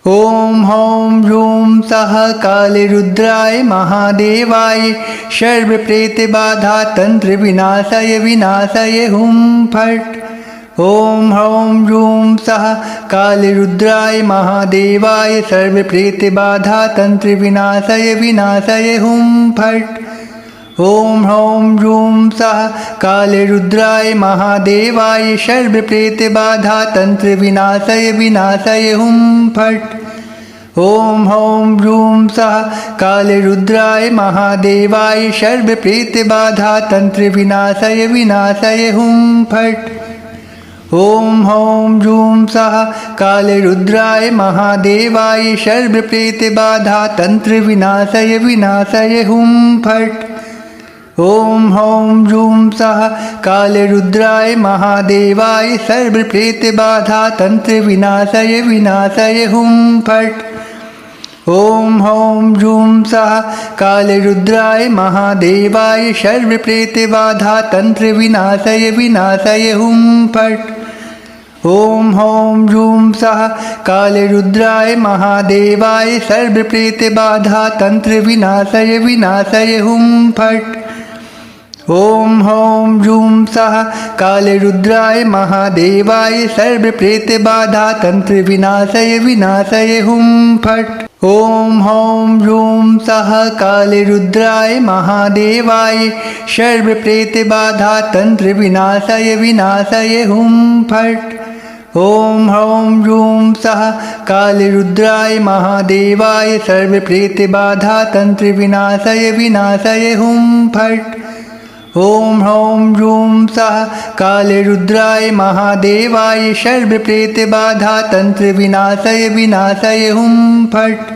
ॐ हौं ह्रूं सः कालरुद्राय महादेवाय सर्वप्रेतबाधा तंत्रविनाशाय विनाशाय हुं फट्। ॐ हौं ह्रूं सः कालरुद्राय महादेवाय सर्वप्रेतबाधा तंत्रविनाशाय विनाशाय हुं फट्। ॐ हौं ह्रूं सः कालरुद्राय महादेवाय सर्वप्रेतबाधा तंत्रविनाशाय विनाशाय हुं फट्। ॐ हौं ह्रूं सः कालरुद्राय महादेवाय सर्वप्रेतबाधा तंत्रविनाशाय विनाशाय हुं फट्। ॐ हौं ह्रूं सः कालरुद्राय महादेवाय सर्वप्रेतबाधा तंत्रविनाशाय विनाशाय हुं फट्। ॐ हौं ह्रूं सः कालरुद्राय महादेवाय सर्वप्रेतबाधा तंत्रविनाशाय विनाशाय हुं फट्। ॐ हौं ह्रूं सः कालरुद्राय महादेवाय सर्वप्रेतबाधा तंत्रविनाशाय विनाशाय हुं फट्। ॐ हौं ह्रूं सः कालरुद्राय महादेवाय सर्वप्रेतबाधा तंत्रविनाशाय विनाशाय हुं फट्। ॐ हौं ह्रूं सः कालरुद्राय महादेवाय सर्वप्रेतबाधा तंत्रविनाशाय विनाशाय हुं फट्। ॐ हौं ह्रूं सः कालरुद्राय महादेवाय सर्वप्रेतबाधा तंत्रविनाशाय विनाशाय हुं फट्। ॐ हौं ह्रूं सः कालरुद्राय महादेवाय सर्वप्रेतबाधा तंत्रविनाशाय विनाशाय हुं फट्। ॐ हौं ह्रूं सः कालरुद्राय महादेवाय सर्वप्रेतबाधा तंत्रविनाशाय विनाशाय हुं फट्।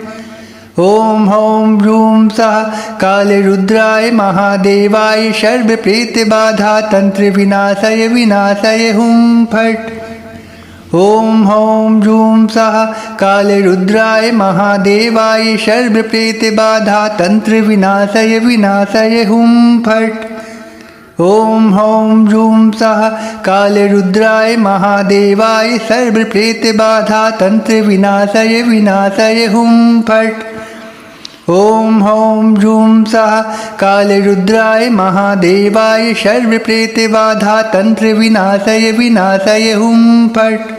ॐ हौं ह्रूं सः कालरुद्राय महादेवाय सर्वप्रेतबाधा तंत्रविनाशाय विनाशाय हुं फट्। ॐ हौं ह्रूं सः कालरुद्राय महादेवाय सर्वप्रेतबाधा तंत्रविनाशाय विनाशाय हुं फट्। ॐ हौं ह्रूं सः कालरुद्राय महादेवाय सर्वप्रेतबाधा तंत्रविनाशाय विनाशाय हुं फट्। ॐ हौं ह्रूं सः कालरुद्राय महादेवाय सर्वप्रेतबाधा तंत्रविनाशाय विनाशाय हुं फट्।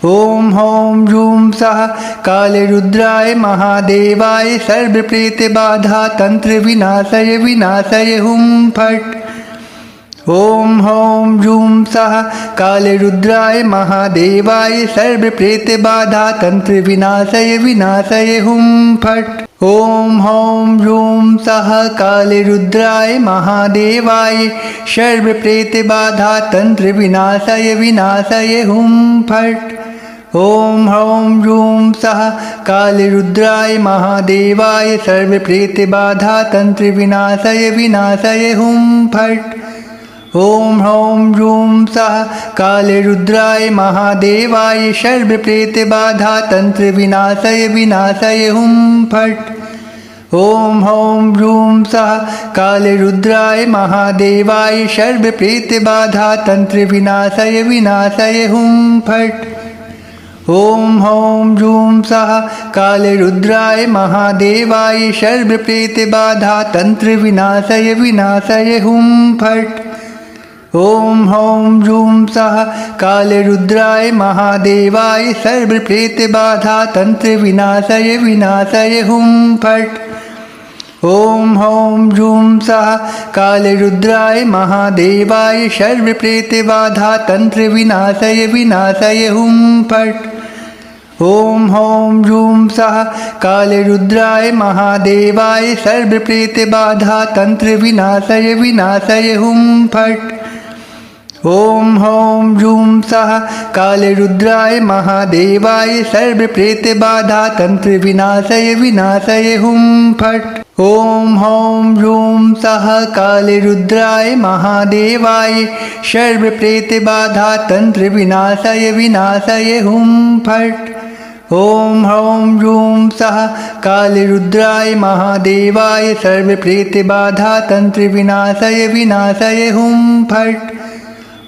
ॐ हौं ह्रूं सः कालरुद्राय महादेवाय सर्वप्रेतबाधा तंत्रविनाशाय विनाशाय हुं फट्। ॐ हौं ह्रूं सः कालरुद्राय महादेवाय सर्वप्रेतबाधा तंत्रविनाशाय विनाशाय हुं फट्। ॐ हौं ह्रूं सः कालरुद्राय महादेवाय सर्वप्रेतबाधा तंत्रविनाशाय विनाशाय हुं फट्। ॐ हौं ह्रूं सः कालरुद्राय महादेवाय सर्वप्रेतबाधा तंत्रविनाशाय विनाशाय हुं फट्। ॐ हौं ह्रूं सः कालरुद्राय महादेवाय सर्वप्रेतबाधा तंत्रविनाशाय विनाशाय हुं फट्। ॐ हौं ह्रूं सः कालरुद्राय महादेवाय सर्वप्रेतबाधा तंत्रविनाशाय विनाशाय हुं फट्। ॐ हौं ह्रूं सः कालरुद्राय महादेवाय सर्वप्रेतबाधा तंत्रविनाशाय विनाशाय हुं फट्। ॐ हौं ह्रूं सः कालरुद्राय महादेवाय सर्वप्रेतबाधा तंत्रविनाशाय विनाशाय हुं फट्। ॐ हौं ह्रूं सः कालरुद्राय महादेवाय सर्वप्रेतबाधा तंत्रविनाशाय विनाशाय हुं फट्। ॐ हौं ह्रूं सः कालरुद्राय महादेवाय सर्वप्रेतबाधा तंत्रविनाशाय विनाशाय हुं फट्। ॐ हौं ह्रूं सः कालरुद्राय महादेवाय सर्वप्रेतबाधा तंत्रविनाशाय विनाशाय हुं फट्। ॐ हौं ह्रूं सः कालरुद्राय महादेवाय सर्वप्रेतबाधा तंत्रविनाशाय विनाशाय हुं फट्। ॐ हौं ह्रूं सः कालरुद्राय महादेवाय सर्वप्रेतबाधा तंत्रविनाशाय विनाशाय हुं फट्।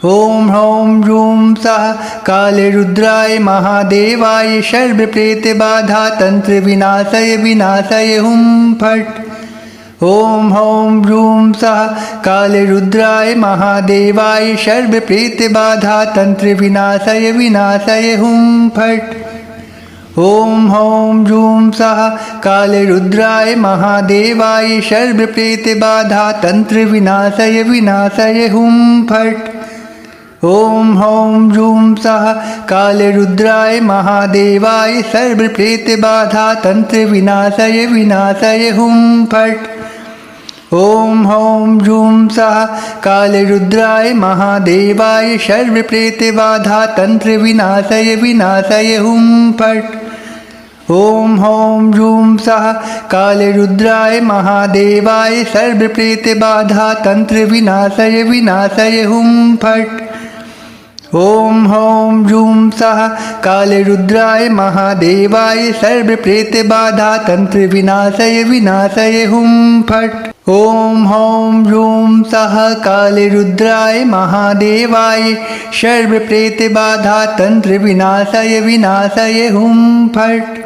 ॐ ह्रौं ह्रूं सः कालरुद्राय महादेवाय सर्वप्रेतबाधा तन्त्रविनाशाय विनाशाय हुं फट्। ॐ ह्रौं ह्रूं सः कालरुद्राय महादेवाय सर्वप्रेतबाधा तन्त्रविनाशाय विनाशाय हुं फट्। ॐ ह्रौं ह्रूं सः कालरुद्राय महादेवाय सर्वप्रेतबाधा तन्त्रविनाशाय विनाशाय हुं फट्। ॐ ह्रौं ह्रूं सः कालरुद्राय महादेवाय सर्वप्रेतबाधा तन्त्रविनाशाय विनाशाय हुं फट्। ॐ ह्रौं ह्रूं सः कालरुद्राय महादेवाय सर्वप्रेतबाधा तन्त्रविनाशाय विनाशाय हुं फट्। ॐ ह्रौं ह्रूं सः कालरुद्राय महादेवाय सर्वप्रेतबाधा तन्त्रविनाशाय विनाशाय हुं फट्। ॐ ह्रौं ह्रूं सः कालरुद्राय महादेवाय सर्वप्रेतबाधा तन्त्रविनाशाय विनाशाय हुं फट्। ॐ ह्रौं ह्रूं सः कालरुद्राय महादेवाय सर्वप्रेतबाधा तन्त्रविनाशाय विनाशाय हुं फट्।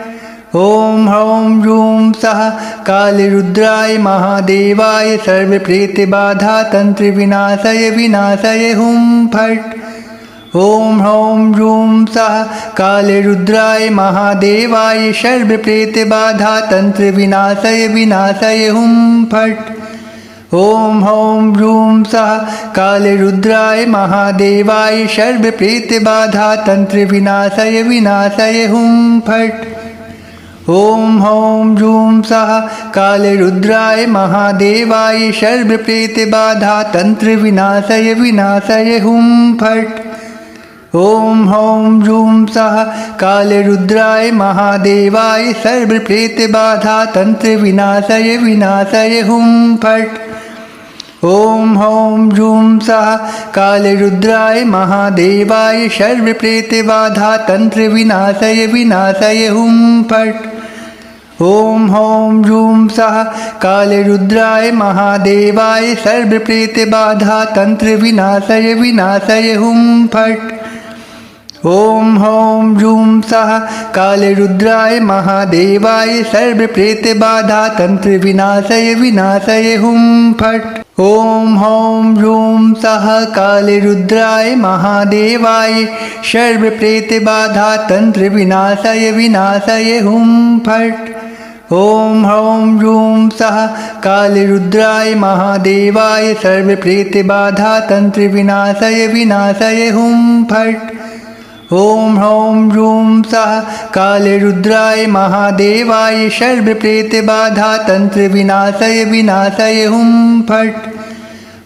ॐ ह्रौं ह्रूं सः कालरुद्राय महादेवाय सर्वप्रेतबाधा तन्त्रविनाशाय विनाशाय हुं फट्। ॐ ह्रौं ह्रूं सः कालरुद्राय महादेवाय सर्वप्रेतबाधा तन्त्रविनाशाय विनाशाय हुं फट्। ॐ ह्रौं ह्रूं सः कालरुद्राय महादेवाय सर्वप्रेतबाधा तन्त्रविनाशाय विनाशाय हुं फट्। ॐ ह्रौं ह्रूं सः कालरुद्राय महादेवाय सर्वप्रेतबाधा तन्त्रविनाशाय विनाशाय हुं फट्। ॐ ह्रौं ह्रूं सः कालरुद्राय महादेवाय सर्वप्रेतबाधा तन्त्रविनाशाय विनाशाय हुं फट्। ॐ ह्रौं ह्रूं सः कालरुद्राय महादेवाय सर्वप्रेतबाधा तन्त्रविनाशाय विनाशाय हुं फट्। ॐ ह्रौं ह्रूं सः कालरुद्राय महादेवाय सर्वप्रेतबाधा तन्त्रविनाशाय विनाशाय हुं फट्। ॐ ह्रौं ह्रूं सः कालरुद्राय महादेवाय सर्वप्रेतबाधा तन्त्रविनाशाय विनाशाय हुं फट्। ॐ ह्रौं ह्रूं सः कालरुद्राय महादेवाय सर्वप्रेतबाधा तन्त्रविनाशाय विनाशाय हुं फट्। ॐ ह्रौं ह्रूं सः कालरुद्राय महादेवाय सर्वप्रेतबाधा तन्त्रविनाशाय विनाशाय हुं फट्। ॐ ह्रौं ह्रूं सः कालरुद्राय महादेवाय सर्वप्रेतबाधा तन्त्रविनाशाय विनाशाय हुं फट्।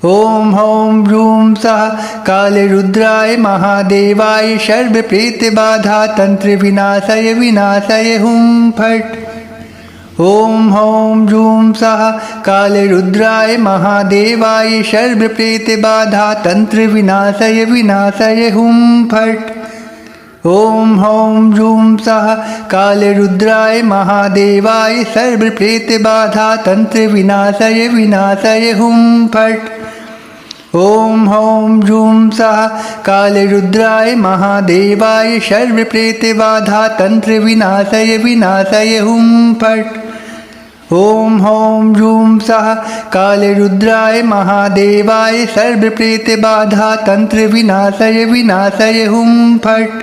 ॐ ह्रौं ह्रूं सः कालरुद्राय महादेवाय सर्वप्रेतबाधा तन्त्रविनाशाय विनाशाय हुं फट्। ॐ ह्रौं ह्रूं सः कालरुद्राय महादेवाय सर्वप्रेतबाधा तन्त्रविनाशाय विनाशाय हुं फट्। ॐ ह्रौं ह्रूं सः कालरुद्राय महादेवाय सर्वप्रेतबाधा तन्त्रविनाशाय विनाशाय हुं फट्। ॐ ह्रौं ह्रूं सः कालरुद्राय महादेवाय सर्वप्रेतबाधा तन्त्रविनाशाय विनाशाय हुं फट्। ॐ ह्रौं ह्रूं सः कालरुद्राय महादेवाय सर्वप्रेतबाधा तन्त्रविनाशाय विनाशाय हुं फट्।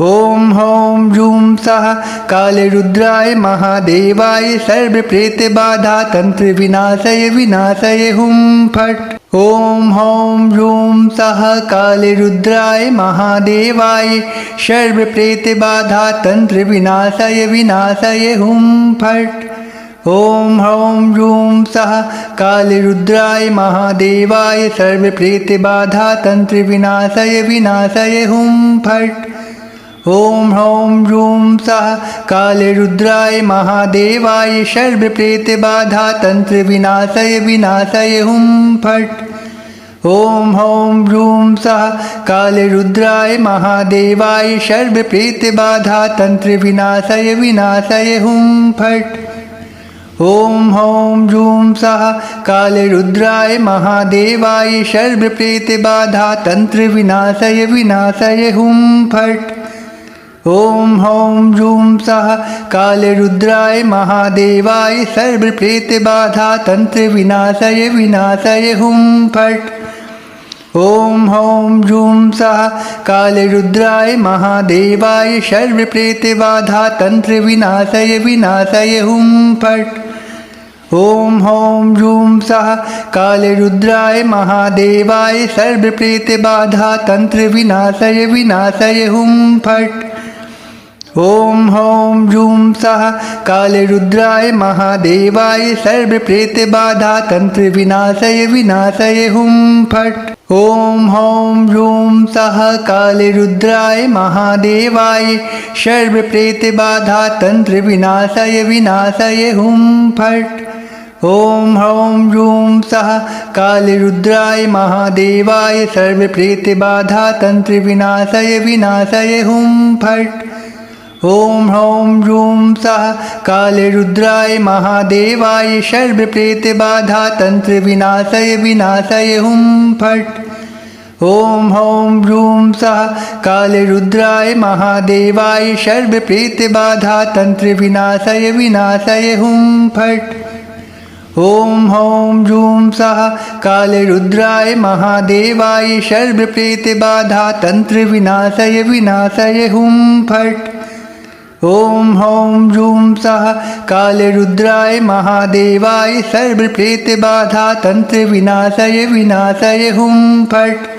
ॐ ह्रौं ह्रूं सः कालरुद्राय महादेवाय सर्वप्रेतबाधा तन्त्रविनाशाय विनाशाय हुं फट्। ॐ ह्रौं ह्रूं सः कालरुद्राय महादेवाय सर्वप्रेतबाधा तन्त्रविनाशाय विनाशाय हुं फट्। ॐ ह्रौं ह्रूं सः कालरुद्राय महादेवाय सर्वप्रेतबाधा तन्त्रविनाशाय विनाशाय हुं फट्। ॐ ह्रौं ह्रूं सः कालरुद्राय महादेवाय सर्वप्रेतबाधा तन्त्रविनाशाय विनाशाय हुं फट्। ॐ ह्रौं ह्रूं सः कालरुद्राय महादेवाय सर्वप्रेतबाधा तन्त्रविनाशाय विनाशाय हुं फट्। ॐ हौं जूं सः कालरुद्राय महादेवाय सर्वप्रेतबाधा तन्त्रविनाशय विनाशय हुं फट्। ॐ हौं जूं सः कालरुद्राय महादेवाय सर्वप्रेतबाधा तन्त्रविनाशय विनाशय हुं फट्। ॐ हौं जूं सः कालरुद्राय महादेवाय सर्वप्रेतबाधा तन्त्रविनाशय विनाशय हुं फट्। ॐ हौं जूं सः कालरुद्राय महादेवाय सर्वप्रेतबाधा तन्त्रविनाशय विनाशय हुं फट्। ॐ हौं जूं सः कालरुद्राय महादेवाय सर्वप्रेतबाधा तन्त्रविनाशय विनाशय हुं फट्। ॐ हौं जूं सः कालरुद्राय महादेवाय सर्वप्रेतबाधा तन्त्रविनाशय विनाशय हुं फट्। ॐ हौं जूं सः कालरुद्राय महादेवाय सर्वप्रेतबाधा तन्त्रविनाशय विनाशय हुं फट्। ॐ हौं जूं सः कालरुद्राय महादेवाय सर्वप्रेतबाधा तन्त्रविनाशय विनाशय हुं फट्। ॐ हौं जूं सः कालरुद्राय महादेवाय सर्वप्रेतबाधा तन्त्रविनाशय विनाशय हुं फट्। ॐ हौं जूं सः कालरुद्राय महादेवाय सर्वप्रेतबाधा तन्त्रविनाशय विनाशय हुं फट्। ॐ हौं जूं सः कालरुद्राय महादेवाय सर्वप्रेतबाधा तन्त्रविनाशय विनाशय हुं फट्।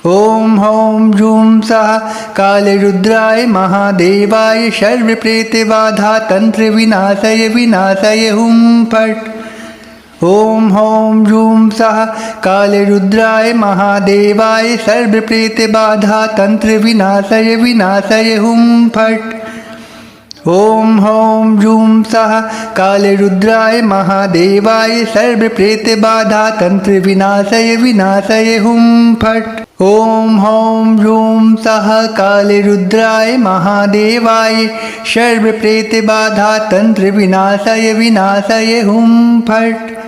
ॐ हौं जूं सः कालरुद्राय महादेवाय सर्वप्रेतबाधा तन्त्रविनाशय विनाशय हुं फट्। ॐ हौं जूं सः कालरुद्राय महादेवाय सर्वप्रेतबाधा तन्त्रविनाशय विनाशय हुं फट्। ॐ हौं जूं सः कालरुद्राय महादेवाय सर्वप्रेतबाधा तन्त्रविनाशय विनाशय हुं फट्। ॐ हौं जूं सः कालरुद्राय महादेवाय सर्वप्रेतबाधा तन्त्रविनाशय विनाशय हुं फट्।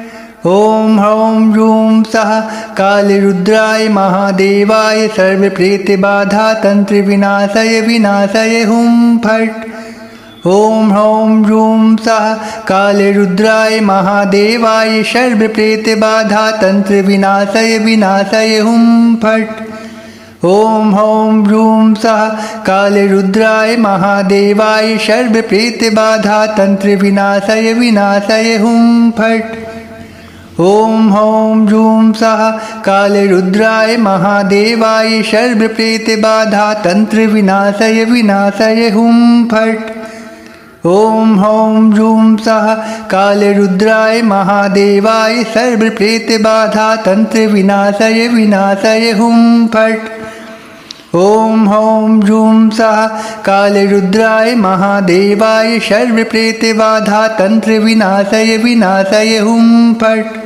ॐ हौं जूं सः कालरुद्राय महादेवाय सर्वप्रेतबाधा तन्त्रविनाशय विनाशय हुं फट्। ॐ हौं जूं सः कालरुद्राय महादेवाय सर्वप्रेतबाधा तन्त्रविनाशय विनाशय हुं फट्। ॐ हौं जूं सः कालरुद्राय महादेवाय सर्वप्रेतबाधा तन्त्रविनाशय विनाशय हुं फट्। ॐ हौं जूं सः कालरुद्राय महादेवाय सर्वप्रेतबाधा तन्त्रविनाशय विनाशय हुं फट्। ॐ हौं जूं सः कालरुद्राय महादेवाय सर्वप्रेतबाधा तन्त्रविनाशय विनाशय हुं फट्। ॐ हौं जूं सः कालरुद्राय महादेवाय सर्वप्रेतबाधा तन्त्रविनाशय विनाशय हुं फट्।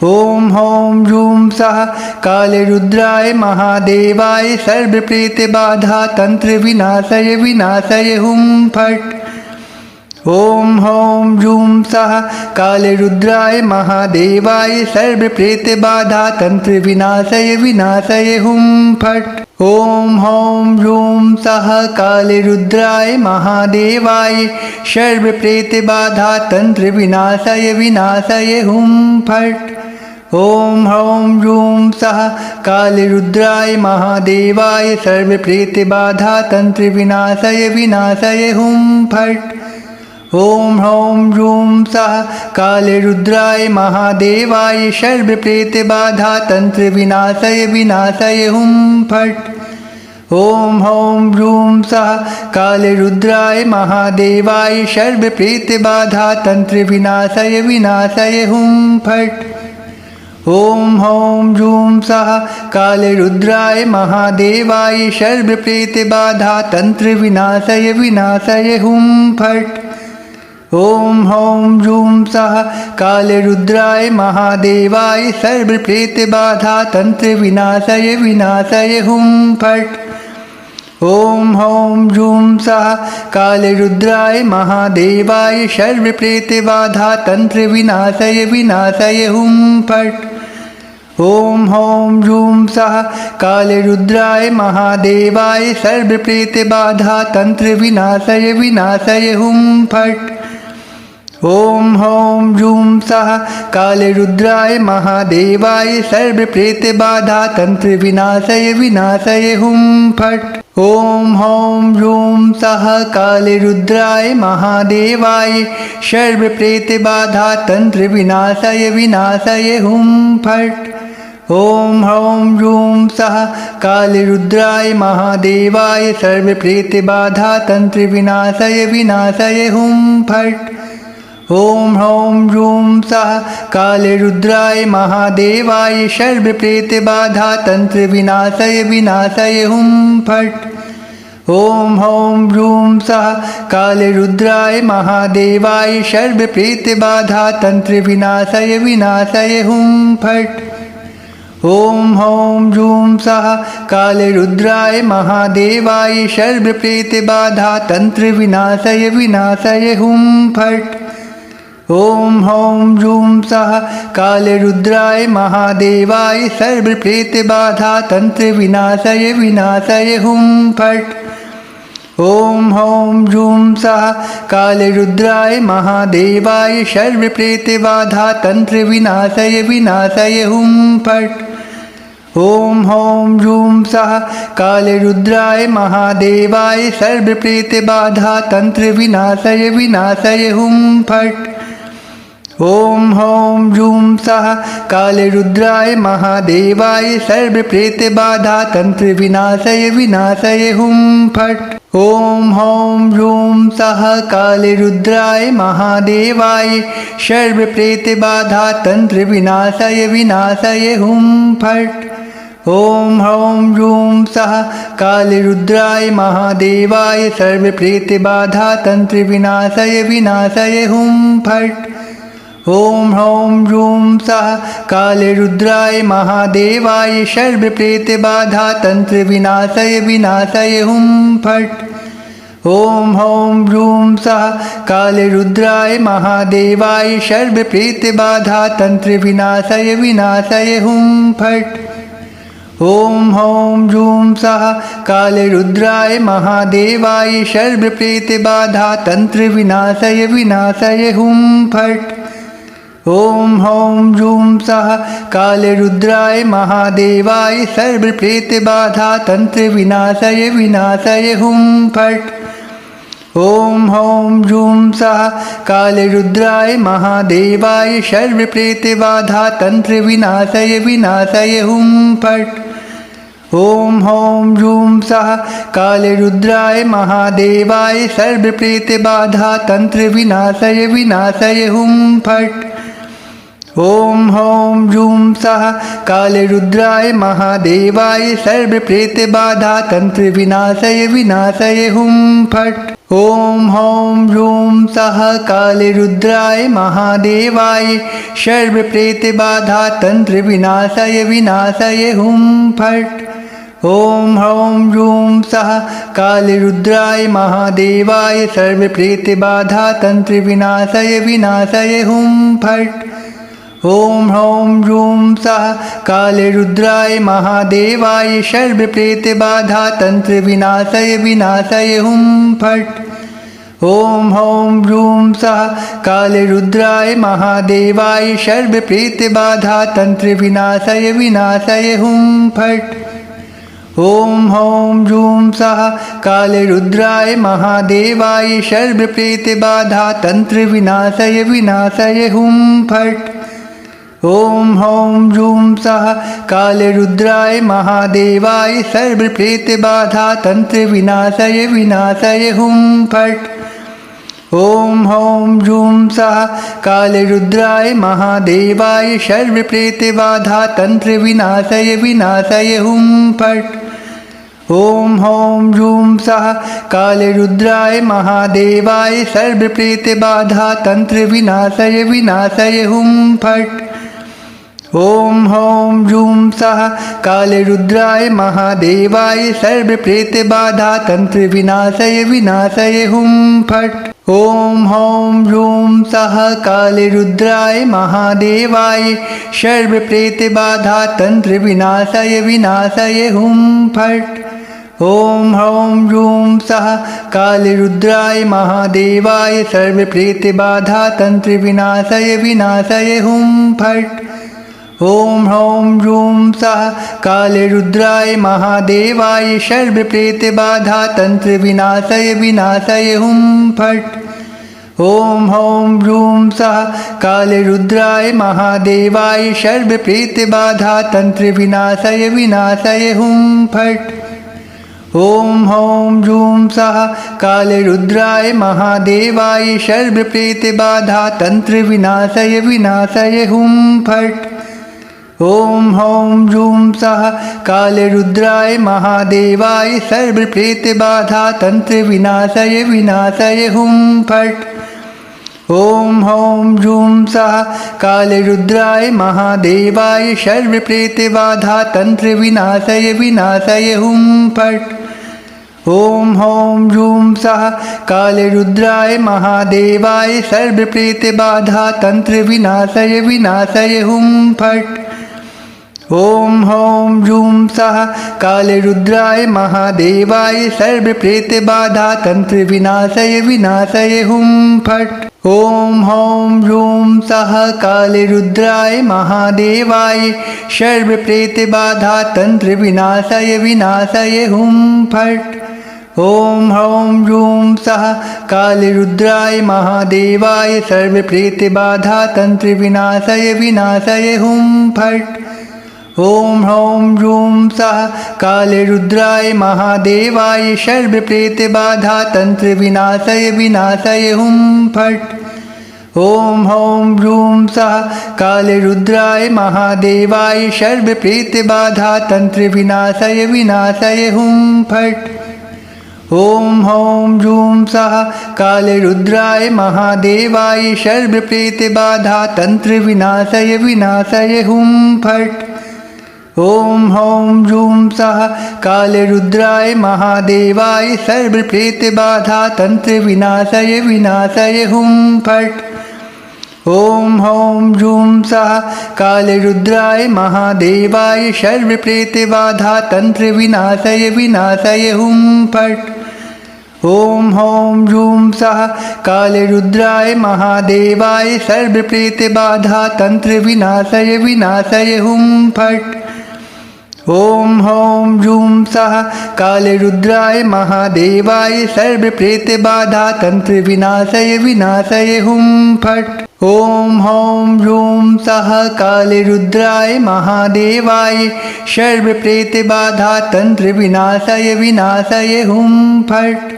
ॐ हौं जूं सः कालरुद्राय महादेवाय सर्वप्रेतबाधा तन्त्रविनाशय विनाशय हुं फट्। ॐ हौं जूं सः कालरुद्राय महादेवाय सर्वप्रेतबाधा तन्त्रविनाशय विनाशय हुं फट्। ॐ हौं जूं सः कालरुद्राय महादेवाय सर्वप्रेतबाधा तन्त्रविनाशय विनाशय हुं फट्। ॐ हौं जूं सः कालरुद्राय महादेवाय सर्वप्रेतबाधा तन्त्रविनाशय विनाशय हुं फट्। ॐ हौं जूं सः कालरुद्राय महादेवाय सर्वप्रेतबाधा तन्त्रविनाशय विनाशय हुं फट्। ॐ हौं जूं सः कालरुद्राय महादेवाय सर्वप्रेतबाधा तन्त्रविनाशय विनाशय हुं फट्। ॐ हौं जूं सः कालरुद्राय महादेवाय सर्वप्रेतबाधा तन्त्रविनाशय विनाशय हुं फट्। ॐ हौं जूं सः कालरुद्राय महादेवाय सर्वप्रेतबाधा तन्त्रविनाशय विनाशय हुं फट्। ॐ हौं जूं सः कालरुद्राय महादेवाय सर्वप्रेतबाधा तंत्रविनाशय विनाशय हुं फट्। ॐ हौं जूं सः कालरुद्राय महादेवाय सर्वप्रेतबाधा तंत्रविनाशय विनाशय हुं फट्। ॐ हौं जूं सः कालरुद्राय महादेवाय सर्वप्रेतबाधा तंत्रविनाशय विनाशय हुं फट्। ॐ हौं जूं सः कालरुद्राय महादेवाय सर्वप्रेतबाधा तंत्रविनाशय विनाशय हुं फट्। ॐ हौं जूं सः कालरुद्राय महादेवाय सर्वप्रेतबाधा तंत्रविनाशय विनाशय हुं फट्। ॐ हौं जूं सः कालरुद्राय महादेवाय सर्वप्रेतबाधा तंत्रविनाशय विनाशय हुं फट्। ॐ हौं जूं सः कालरुद्राय महादेवाय सर्वप्रेतबाधा तंत्रविनाशय विनाशय हुं फट्। ॐ हौं जूं सः कालरुद्राय महादेवाय सर्वप्रेतबाधा तंत्रविनाशय विनाशय हुं फट्। ॐ हौं जूं सः कालरुद्राय महादेवाय सर्वप्रेतबाधा तंत्रविनाशय विनाशय हुं फट्। ॐ हौं जूं सः कालरुद्राय महादेवाय सर्वप्रेतबाधा तंत्रविनाशय विनाशय हुं फट्। ॐ हौं जूं सः कालरुद्राय महादेवाय सर्वप्रेतबाधा तंत्रविनाशय विनाशय हुं फट्। ॐ हौं जूं सः कालरुद्राय महादेवाय सर्वप्रेतबाधा तंत्रविनाशय विनाशय हुं फट्। ॐ हौं जूं सः कालरुद्राय महादेवाय सर्वप्रेतबाधा तंत्रविनाशय विनाशय हुं फट्। ॐ हौं जूं सः कालरुद्राय महादेवाय सर्वप्रेतबाधा तंत्रविनाशय विनाशय हुं फट्। ॐ हौं जूं सः कालरुद्राय महादेवाय सर्वप्रेतबाधा तंत्रविनाशय विनाशय हुं फट्। ॐ हौं जूं सः कालरुद्राय महादेवाय सर्वप्रेतबाधा तंत्रविनाशय विनाशय हुं फट्। ॐ हौं जूं सः कालरुद्राय महादेवाय सर्वप्रेतबाधा तंत्रविनाशय विनाशय हुं फट्। ॐ हौं जूं सः कालरुद्राय महादेवाय सर्वप्रेतबाधा तंत्रविनाशय विनाशय हुं फट्। ॐ हौं जूं सः कालरुद्राय महादेवाय सर्वप्रेतबाधा तंत्रविनाशय विनाशय हुं फट्। ॐ हौं जूं सः कालरुद्राय महादेवाय सर्वप्रेतबाधा तंत्रविनाशय विनाशय हुं फट्। ॐ हौं जूं सः कालरुद्राय महादेवाय सर्वप्रेतबाधा तंत्रविनाशय विनाशय हुं फट्। ॐ हौं जूं सः कालरुद्राय महादेवाय सर्वप्रेतबाधा तंत्रविनाशय विनाशय हुं फट्। ॐ हौं जूं सः कालरुद्राय महादेवाय सर्वप्रेतबाधा तंत्रविनाशय विनाशय हुं फट्। ॐ हौं जूं सः कालरुद्राय महादेवाय सर्वप्रेतबाधा तंत्रविनाशय विनाशय हुं फट्। ॐ हौं जूं सः कालरुद्राय महादेवाय सर्वप्रेतबाधा तंत्रविनाशय विनाशय हुं फट्। ॐ हौं जूं सः कालरुद्राय महादेवाय सर्वप्रेतबाधा तंत्रविनाशय विनाशय हुं फट्। ॐ हौं जूं सः कालरुद्राय महादेवाय सर्वप्रेतबाधा तंत्रविनाशय विनाशय हुं फट्। ॐ हौं जूं सः कालरुद्राय महादेवाय सर्वप्रेतबाधा तंत्रविनाशय विनाशय हुं फट्। ॐ हौं जूं सः कालरुद्राय महादेवाय सर्वप्रेतबाधा तंत्रविनाशय विनाशय हुं फट्। ॐ हौं जूं सः कालरुद्राय महादेवाय सर्वप्रेतबाधा तन्त्रविनाशय विनाशय हुं फट्। ॐ हौं जूं सः कालरुद्राय महादेवाय सर्वप्रेतबाधा तन्त्रविनाशय विनाशय हुं फट्। ॐ हौं जूं सः कालरुद्राय महादेवाय सर्वप्रेतबाधा तन्त्रविनाशय विनाशय हुं फट्। ॐ हौं जूं सः कालरुद्राय महादेवाय सर्वप्रेतबाधा तन्त्रविनाशय विनाशय हुं फट्। ॐ हौं जूं सः कालरुद्राय महादेवाय सर्वप्रेतबाधा तन्त्रविनाशय विनाशय हुं फट्। ॐ हौं जूं सः कालरुद्राय महादेवाय सर्वप्रेतबाधा तन्त्रविनाशय विनाशय हुं फट्। ॐ हौं जूं सः कालरुद्राय महादेवाय सर्वप्रेतबाधा तन्त्रविनाशय विनाशय हुं फट्। ॐ हौं जूं सः कालरुद्राय महादेवाय सर्वप्रेतबाधा तन्त्रविनाशय विनाशय हुं फट्। ॐ हौं जूं सः कालरुद्राय महादेवाय सर्वप्रेतबाधा तन्त्रविनाशय विनाशय हुं फट्। ॐ हौं जूं सः कालरुद्राय महादेवाय सर्वप्रेतबाधा तन्त्रविनाशय विनाशय हुं फट्। ॐ हौं जूं सः कालरुद्राय महादेवाय सर्वप्रेतबाधा तन्त्रविनाशय विनाशय हुं फट्। ॐ हौं जूं सः कालरुद्राय महादेवाय सर्वप्रेतबाधा तन्त्रविनाशय विनाशय हुं फट्। ॐ हौं जूं सः कालरुद्राय महादेवाय सर्वप्रेतबाधा तन्त्रविनाशय विनाशय हुं फट्। ॐ हौं जूं सः कालरुद्राय महादेवाय सर्वप्रेतबाधा तन्त्रविनाशय विनाशय हुं फट्। ॐ हौं जूं सः कालरुद्राय महादेवाय सर्वप्रेतबाधा तन्त्रविनाशय विनाशय हुं फट्। ॐ हौं जूं सः कालरुद्राय महादेवाय सर्वप्रेतबाधा तन्त्रविनाशय विनाशय हुं फट्। ॐ हौं जूं सः कालरुद्राय महादेवाय सर्वप्रेतबाधा तन्त्रविनाशय विनाशय हुं फट्। ॐ हौं जूं सः कालरुद्राय महादेवाय सर्वप्रेतबाधा तन्त्रविनाशय विनाशय हुं फट्। ॐ हौं जूं सः कालरुद्राय महादेवाय सर्वप्रेतबाधा तन्त्रविनाशय विनाशय हुं फट्। ॐ हौं जूं सः कालरुद्राय महादेवाय सर्वप्रेतबाधा तन्त्रविनाशय विनाशय हुं फट्।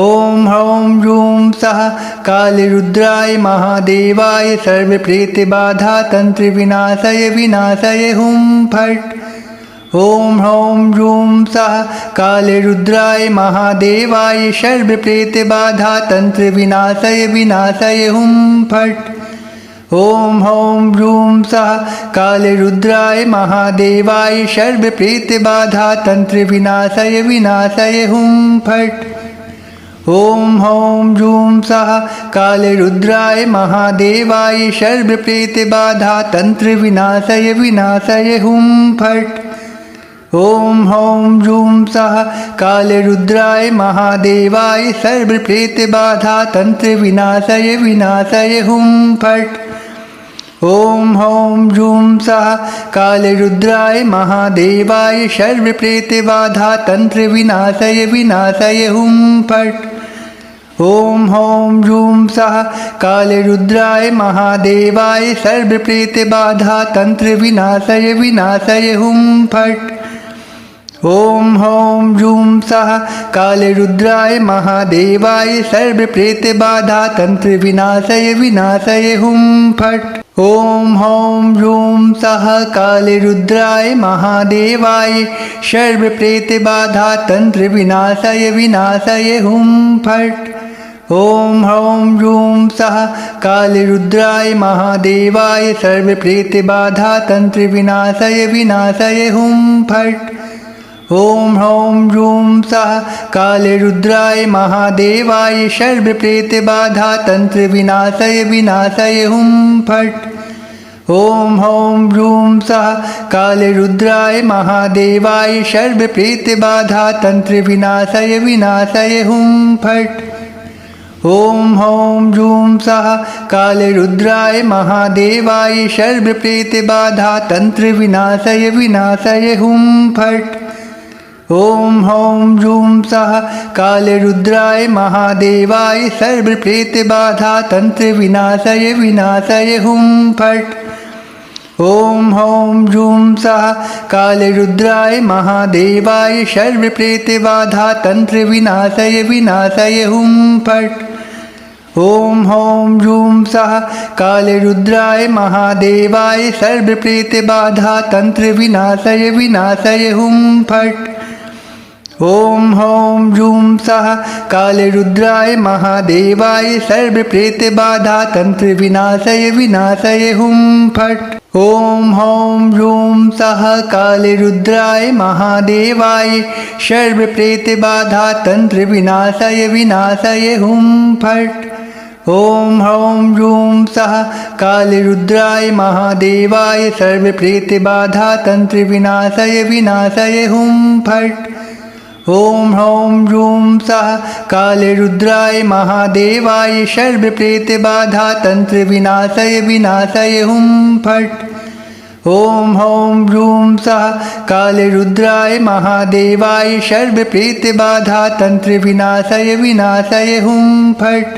ॐ हौं जूं सः कालरुद्राय महादेवाय सर्वप्रेतबाधा तन्त्रविनाशय विनाशय हुं फट्। ॐ हौं जूं सः कालरुद्राय महादेवाय सर्वप्रेतबाधा तन्त्रविनाशय विनाशय हुं फट्। ॐ हौं जूं सः कालरुद्राय महादेवाय सर्वप्रेतबाधा तन्त्रविनाशय विनाशय हुं फट्। ॐ हौं जूं सः कालरुद्राय महादेवाय सर्वप्रेतबाधा तन्त्रविनाशय विनाशय हुं फट्। ॐ हौं जूं सः कालरुद्राय महादेवाय सर्वप्रेतबाधा तन्त्रविनाशय विनाशय हुं फट्। ॐ हौं जूं सः कालरुद्राय महादेवाय सर्वप्रेतबाधा तन्त्रविनाशय विनाशय हुं फट्। ॐ हौं जूं सः कालरुद्राय महादेवाय सर्वप्रेतबाधा तन्त्रविनाशय विनाशय हुं फट्। ॐ हौं जूं सः कालरुद्राय महादेवाय सर्वप्रेतबाधा तन्त्रविनाशय विनाशय हुं फट्। ॐ हौं जूं सः कालरुद्राय महादेवाय सर्वप्रेतबाधा तन्त्रविनाशय विनाशय हुं फट्। ॐ ह्रौं ह्रूं सः कालरुद्राय महादेवाय सर्वप्रेतबाधा तन्त्रविनाशय विनाशय हुं फट्। ॐ ह्रौं ह्रूं सः कालरुद्राय महादेवाय सर्वप्रेतबाधा तन्त्रविनाशय विनाशय हुं फट्। ॐ ह्रौं ह्रूं सः कालरुद्राय महादेवाय सर्वप्रेतबाधा तन्त्रविनाशय विनाशय हुं फट्। ॐ ह्रौं ह्रूं सः कालरुद्राय महादेवाय सर्वप्रेतबाधा तन्त्रविनाशय विनाशय हुं फट्। ॐ ह्रौं ह्रूं सः कालरुद्राय महादेवाय सर्वप्रेतबाधा तन्त्रविनाशय विनाशय हुं फट्। ॐ ह्रौं ह्रूं सः कालरुद्राय महादेवाय सर्वप्रेतबाधा तन्त्रविनाशय विनाशय हुं फट्। ॐ ह्रौं ह्रूं सः कालरुद्राय महादेवाय सर्वप्रेतबाधा तन्त्रविनाशय विनाशय हुं फट्। ॐ ह्रौं ह्रूं सः कालरुद्राय महादेवाय सर्वप्रेतबाधा तन्त्रविनाशय विनाशय हुं फट्। ॐ ह्रौं ह्रूं सः कालरुद्राय महादेवाय सर्वप्रेतबाधा तन्त्रविनाशय विनाशय हुं फट्। ॐ ह्रौं ह्रूं सः कालरुद्राय महादेवाय सर्वप्रेतबाधा तन्त्रविनाशय विनाशय हुं फट्। ॐ ह्रौं ह्रूं सः कालरुद्राय महादेवाय सर्वप्रेतबाधा तन्त्रविनाशय विनाशय हुं फट्। ॐ ह्रौं ह्रूं सः कालरुद्राय महादेवाय सर्वप्रेतबाधा तन्त्रविनाशय विनाशय हुं फट्।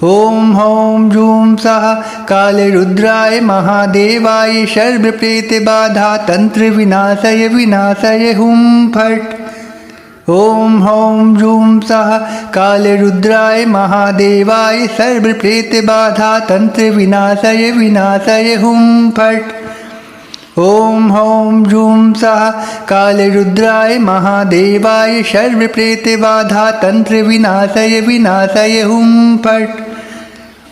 ॐ ह्रौं ह्रूं सः कालरुद्राय महादेवाय सर्वप्रेतबाधा तन्त्रविनाशय विनाशय हुं फट्। ॐ ह्रौं ह्रूं सः कालरुद्राय महादेवाय सर्वप्रेतबाधा तन्त्रविनाशय विनाशय हुं फट्। ॐ ह्रौं ह्रूं सः कालरुद्राय महादेवाय सर्वप्रेतबाधा तन्त्रविनाशय विनाशय हुं फट्।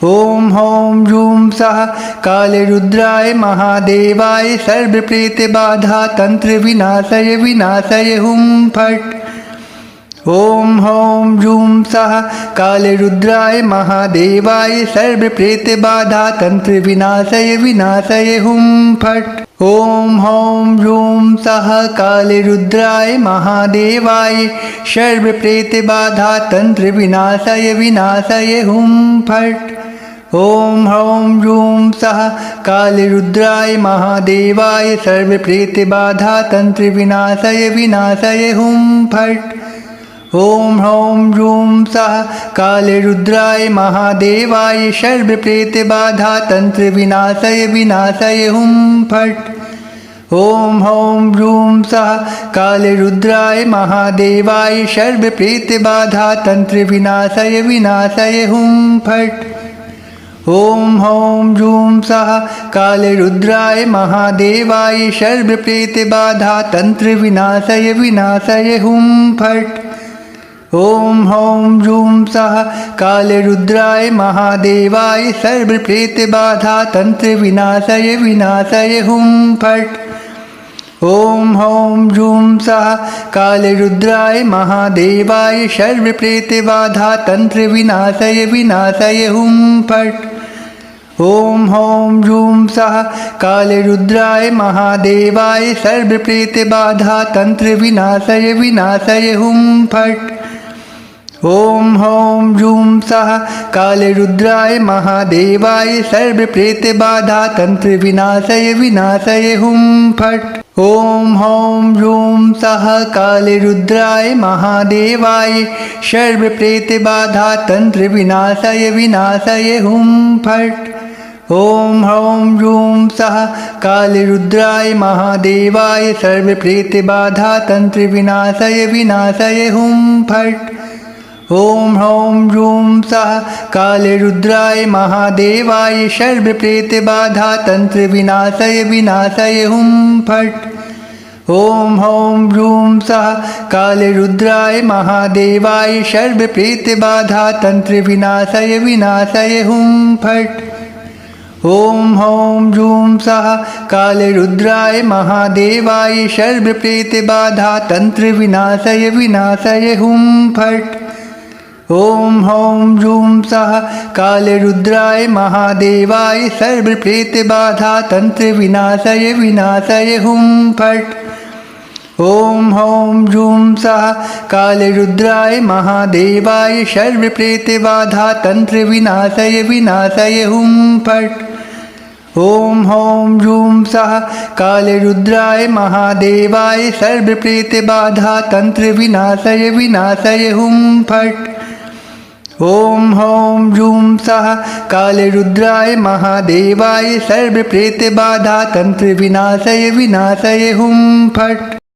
ॐ ह्रौं ह्रूं सः कालरुद्राय महादेवाय सर्वप्रेतबाधा तन्त्रविनाशय विनाशय हुं फट्। ॐ ह्रौं ह्रूं सः कालरुद्राय महादेवाय सर्वप्रेतबाधा तन्त्रविनाशय विनाशय हुं फट्। ॐ ह्रौं ह्रूं सः कालरुद्राय महादेवाय सर्वप्रेतबाधा तन्त्रविनाशय विनाशय हुं फट्। ॐ ह्रौं ह्रूं सः कालरुद्राय महादेवाय सर्वप्रेतबाधा तन्त्रविनाशय विनाशय हुं फट्। ॐ ह्रौं ह्रूं सः कालरुद्राय महादेवाय सर्वप्रेतबाधा तन्त्रविनाशय विनाशय हुं फट्। ॐ ह्रौं ह्रूं सः कालरुद्राय महादेवाय सर्वप्रेतबाधा तन्त्रविनाशय विनाशय हुं फट्। ॐ ह्रौं ह्रूं सः कालरुद्राय महादेवाय सर्वप्रेतबाधा तन्त्रविनाशय विनाशय हुं फट्। ॐ ह्रौं ह्रूं सः कालरुद्राय महादेवाय सर्वप्रेतबाधा तन्त्रविनाशय विनाशय हुं फट्। ॐ ह्रौं ह्रूं सः कालरुद्राय महादेवाय सर्वप्रेतबाधा तन्त्रविनाशय विनाशय हुं फट्। ॐ ह्रौं ह्रूं सः कालरुद्राय महादेवाय सर्वप्रेतबाधा तन्त्रविनाशय विनाशय हुं फट्। ॐ ह्रौं ह्रूं सः कालरुद्राय महादेवाय सर्वप्रेतबाधा तन्त्रविनाशय विनाशय हुं फट्। ॐ ह्रौं ह्रूं सः कालरुद्राय महादेवाय सर्वप्रेतबाधा तन्त्रविनाशय विनाशय हुं फट्। ॐ ह्रौं ह्रूं सः कालरुद्राय महादेवाय सर्वप्रेतबाधा तन्त्रविनाशय विनाशय हुं फट्। ॐ ह्रौं ह्रूं सः कालरुद्राय महादेवाय सर्वप्रेतबाधा तन्त्रविनाशय विनाशय हुं फट्। ॐ हौं ह्रूं सः कालरुद्राय महादेवाय सर्वप्रेतबाधा तन्त्रविनाशाय विनाशाय हुं फट्। ॐ हौं ह्रूं सः कालरुद्राय महादेवाय सर्वप्रेतबाधा तन्त्रविनाशाय विनाशाय हुं फट्। ॐ हौं ह्रूं सः कालरुद्राय महादेवाय सर्वप्रेतबाधा तन्त्रविनाशाय विनाशाय हुं फट्। ॐ हौं ह्रूं सः कालरुद्राय महादेवाय सर्वप्रेतबाधा तन्त्रविनाशाय विनाशाय हुं फट्। ॐ हौं ह्रूं सः कालरुद्राय महादेवाय सर्वप्रेतबाधा तन्त्रविनाशाय विनाशाय हुं फट्। ॐ हौं ह्रूं सः कालरुद्राय महादेवाय सर्वप्रेतबाधा तन्त्रविनाशाय विनाशाय हुं फट्।